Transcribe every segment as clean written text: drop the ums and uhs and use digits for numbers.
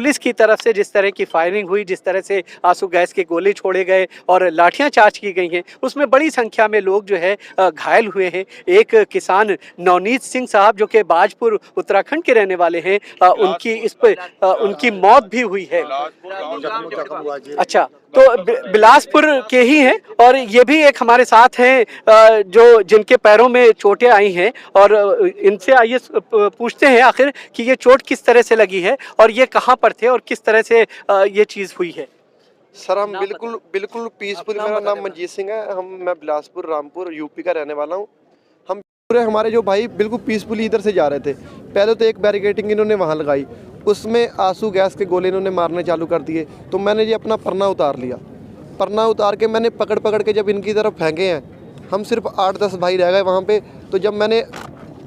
Police की तरफ से जिस तरह की फायरिंग हुई, जिस तरह से आंसू गैस के गोले छोड़े गए और लाठियां चार्ज की गई हैं, उसमें बड़ी संख्या में लोग जो है घायल हुए हैं। एक किसान नवनीत सिंह साहब जो कि बाजपुर उत्तराखंड के रहने वाले हैं, उनकी इस पर उनकी मौत भी हुई है। अच्छा, तो बिलासपुर के ही हैं और ये भी एक हमारे साथ हैं जो जिनके पैरों में चोटें आई हैं, और इनसे आइए पूछते हैं आखिर कि ये चोट किस तरह से लगी है और ये कहाँ पर थे और किस तरह से ये चीज़ हुई है। सर हम बिल्कुल पीसफुल, मेरा नाम मनजीत सिंह है। मैं बिलासपुर रामपुर यूपी का रहने वाला हूँ। हम पूरे हमारे जो भाई बिल्कुल पीसफुली इधर से जा रहे थे। पहले तो एक बैरिकेडिंग इन्होंने वहाँ लगाई, उसमें आंसू गैस के गोले इन्होंने मारने चालू कर दिए। तो मैंने ये अपना परना उतार लिया। परना उतार के मैंने पकड़ के जब इनकी तरफ फेंके हैं, हम सिर्फ 8-10 भाई रह गए वहाँ पे। तो जब मैंने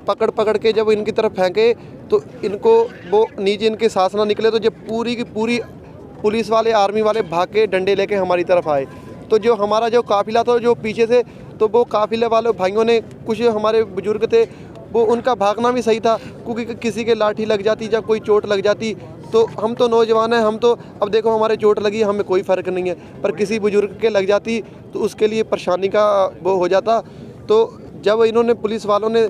पकड़ के जब इनकी तरफ फेंके तो इनको वो नीचे इनके सांस ना निकले, तो जब पूरी की पूरी पुलिस वाले आर्मी वाले भाग के डंडे लेके हमारी तरफ आए। तो जो हमारा जो काफिला था जो पीछे से, तो वो काफिले वाले भाइयों ने, कुछ हमारे बुजुर्ग थे, वो उनका भागना भी सही था, क्योंकि किसी के लाठी लग जाती या कोई चोट लग जाती। तो हम तो नौजवान हैं, हम तो अब देखो हमारे चोट लगी, हमें कोई फ़र्क नहीं है, पर किसी बुजुर्ग के लग जाती तो उसके लिए परेशानी का वो हो जाता। तो जब इन्होंने पुलिस वालों ने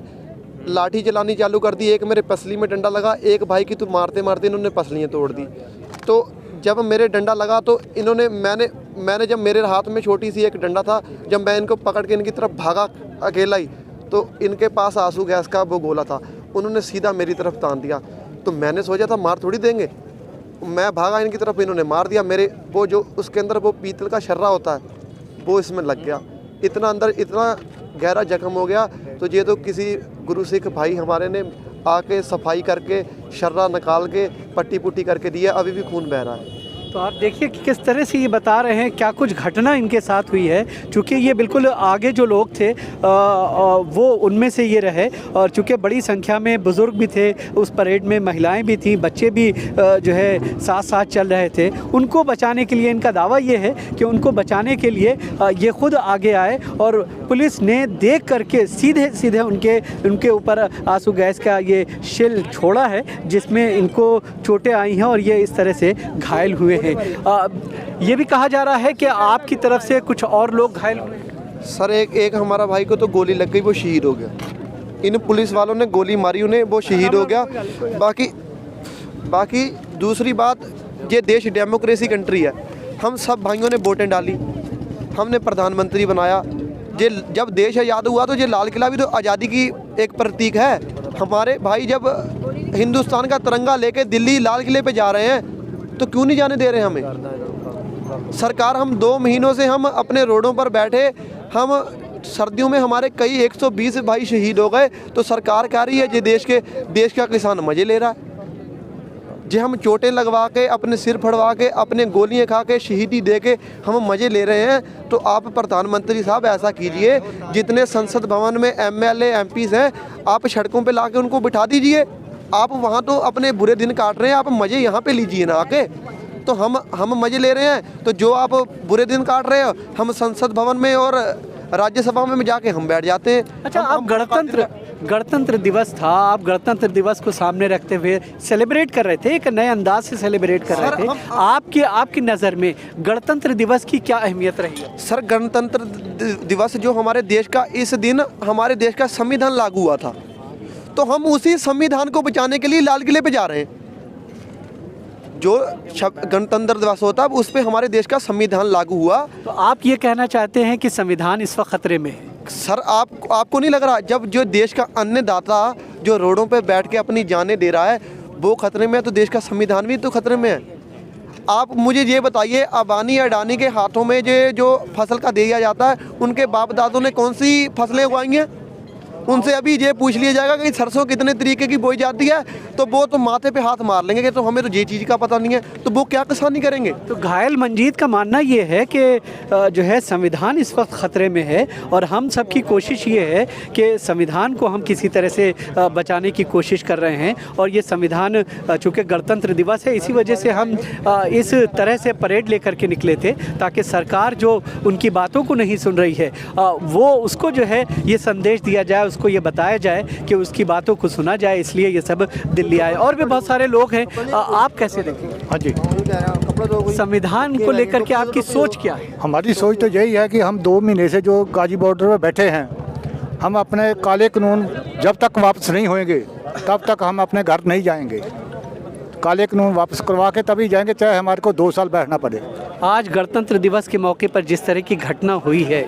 लाठी चलानी चालू कर दी, एक मेरे पसली में डंडा लगा, एक भाई की तो मारते मारते इन्होंने पसलियाँ तोड़ दी। तो जब मेरे डंडा लगा तो इन्होंने मैंने जब मेरे हाथ में छोटी सी एक डंडा था, जब मैं इनको पकड़ के इनकी तरफ भागा अकेला ही, तो इनके पास आंसू गैस का वो गोला था, उन्होंने सीधा मेरी तरफ तान दिया। तो मैंने सोचा था मार थोड़ी देंगे, मैं भागा इनकी तरफ, इन्होंने मार दिया। मेरे वो जो उसके अंदर वो पीतल का शर्रा होता है वो इसमें लग गया, इतना अंदर इतना गहरा जख्म हो गया। तो ये तो किसी गुरु सिख भाई हमारे ने आके सफाई करके शर्रा निकाल के पट्टी पुट्टी करके दिया, अभी भी खून बह रहा है। तो आप देखिए कि किस तरह से ये बता रहे हैं क्या कुछ घटना इनके साथ हुई है। चूँकि ये बिल्कुल आगे जो लोग थे वो उनमें से ये रहे, और चूँकि बड़ी संख्या में बुज़ुर्ग भी थे उस परेड में, महिलाएं भी थीं, बच्चे भी जो है साथ साथ चल रहे थे। उनको बचाने के लिए, इनका दावा ये है कि उनको बचाने के लिए ये खुद आगे आए और पुलिस ने देख करके सीधे उनके ऊपर आंसू गैस का ये शेल छोड़ा है, जिसमें इनको चोटें आई हैं और ये इस तरह से घायल हुए हैं। ये भी कहा जा रहा है कि आपकी तरफ से कुछ और लोग घायल हुए। सर एक हमारा भाई को तो गोली लग गई, वो शहीद हो गया। इन पुलिस वालों ने गोली मारी उन्हें, वो शहीद हो गया। बाकी दूसरी बात, ये देश डेमोक्रेसी कंट्री है, हम सब भाइयों ने वोटें डाली, हमने प्रधानमंत्री बनाया। ये जब देश आज़ाद हुआ तो ये लाल किला भी तो आज़ादी की एक प्रतीक है। हमारे भाई जब हिंदुस्तान का तिरंगा लेके दिल्ली लाल किले पे जा रहे हैं तो क्यों नहीं जाने दे रहे हमें सरकार। हम 2 महीनों से हम अपने रोडों पर बैठे, हम सर्दियों में हमारे कई 120 भाई शहीद हो गए, तो सरकार कह रही है ये देश का किसान मज़े ले रहा है। जो हम चोटें लगवा के, अपने सिर फड़वा के, अपने गोलियां खा के, शहीदी दे के हम मज़े ले रहे हैं। तो आप प्रधानमंत्री साहब ऐसा कीजिए, जितने संसद भवन में MLA MPs हैं, आप सड़कों पे लाके उनको बिठा दीजिए। आप वहाँ तो अपने बुरे दिन काट रहे हैं, आप मज़े यहाँ पे लीजिए ना आके। तो हम मज़े ले रहे हैं, तो जो आप बुरे दिन काट रहे हो, हम संसद भवन में और राज्यसभा में जाके हम बैठ जाते हैं। अच्छा, आप गणतंत्र दिवस था, आप गणतंत्र दिवस को सामने रखते हुए सेलिब्रेट कर रहे थे, एक नए अंदाज से सेलिब्रेट कर रहे थे। आपकी नज़र में गणतंत्र दिवस की क्या अहमियत रही है? सर, गणतंत्र दिवस जो हमारे देश का, इस दिन हमारे देश का संविधान लागू हुआ था, तो हम उसी संविधान को बचाने के लिए लाल किले पे जा रहे हैं। जो गणतंत्र दिवस होता है उस पे हमारे देश का संविधान लागू हुआ। तो आप ये कहना चाहते हैं कि संविधान इस वक्त खतरे में है? सर, आपको नहीं लग रहा, जब जो देश का अन्नदाता जो रोडों पे बैठ के अपनी जानें दे रहा है वो खतरे में है, तो देश का संविधान भी तो खतरे में है। आप मुझे ये बताइए, अबानी अडानी के हाथों में जो फसल का दिया जाता है, उनके बाप दादों ने कौन सी फसलें उगाई हैं? उनसे अभी ये पूछ लिया जाएगा कि सरसों कितने तरीके की बोई जाती है, तो वो तो माथे पे हाथ मार लेंगे कि तो हमें तो ये चीज़ का पता नहीं है, तो वो क्या किसानी करेंगे। तो घायल मंजीत का मानना ये है कि जो है संविधान इस वक्त ख़तरे में है, और हम सब की कोशिश ये है कि संविधान को हम किसी तरह से बचाने की कोशिश कर रहे हैं। और ये संविधान, चूँकि गणतंत्र दिवस है, इसी वजह से हम इस तरह से परेड लेकर के निकले थे, ताकि सरकार जो उनकी बातों को नहीं सुन रही है वो उसको जो है ये संदेश दिया जाए, उसको ये बताया जाए कि उसकी बातों को सुना जाए, इसलिए ये सब दिल्ली आए। और भी बहुत सारे लोग हैं, आप कैसे देखेंगे? हाँ जी, संविधान को लेकर के आपकी सोच क्या है? हमारी सोच तो यही है कि हम 2 महीने से जो गाजी बॉर्डर पर बैठे हैं, हम अपने काले कानून जब तक वापस नहीं होंगे तब तक हम अपने घर नहीं जाएंगे। काले कानून वापस करवा के तभी जाएंगे, चाहे हमारे को 2 साल बैठना पड़े। आज गणतंत्र दिवस के मौके पर जिस तरह की घटना हुई है,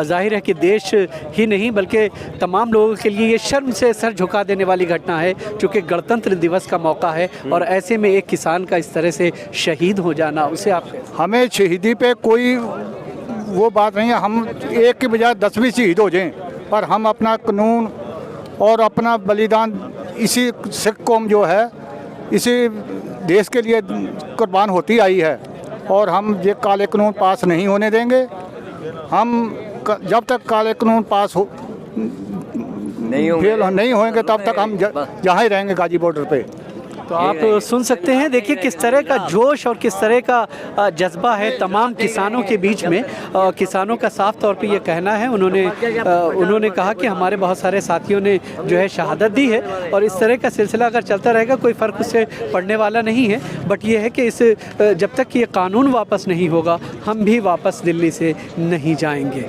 जाहिर है कि देश ही नहीं बल्कि तमाम लोगों के लिए ये शर्म से सर झुका देने वाली घटना है, क्योंकि गणतंत्र दिवस का मौका है और ऐसे में एक किसान का इस तरह से शहीद हो जाना, उसे आप हमें शहीदी पे कोई वो बात नहीं है, हम एक के बजाय 10 भी शहीद हो जाएं, पर हम अपना कानून और अपना बलिदान इसी सिख कौम जो है इसी देश के लिए कुर्बान होती आई है और हम ये काले कानून पास नहीं होने देंगे। हम जब तक काले कानून पास नहीं होंगे तब तक हम यहाँ ही रहेंगे गाजी बॉर्डर पे। तो आप सुन सकते हैं, देखिए किस तरह का जोश और किस तरह का जज्बा है तमाम किसानों के बीच में। किसानों का साफ तौर पे ये कहना है, उन्होंने कहा कि हमारे बहुत सारे साथियों ने जो है शहादत दी है और इस तरह का सिलसिला अगर चलता रहेगा कोई फ़र्क उससे पड़ने वाला नहीं है। बट ये है कि जब तक ये कानून वापस नहीं होगा हम भी वापस दिल्ली से नहीं जाएंगे।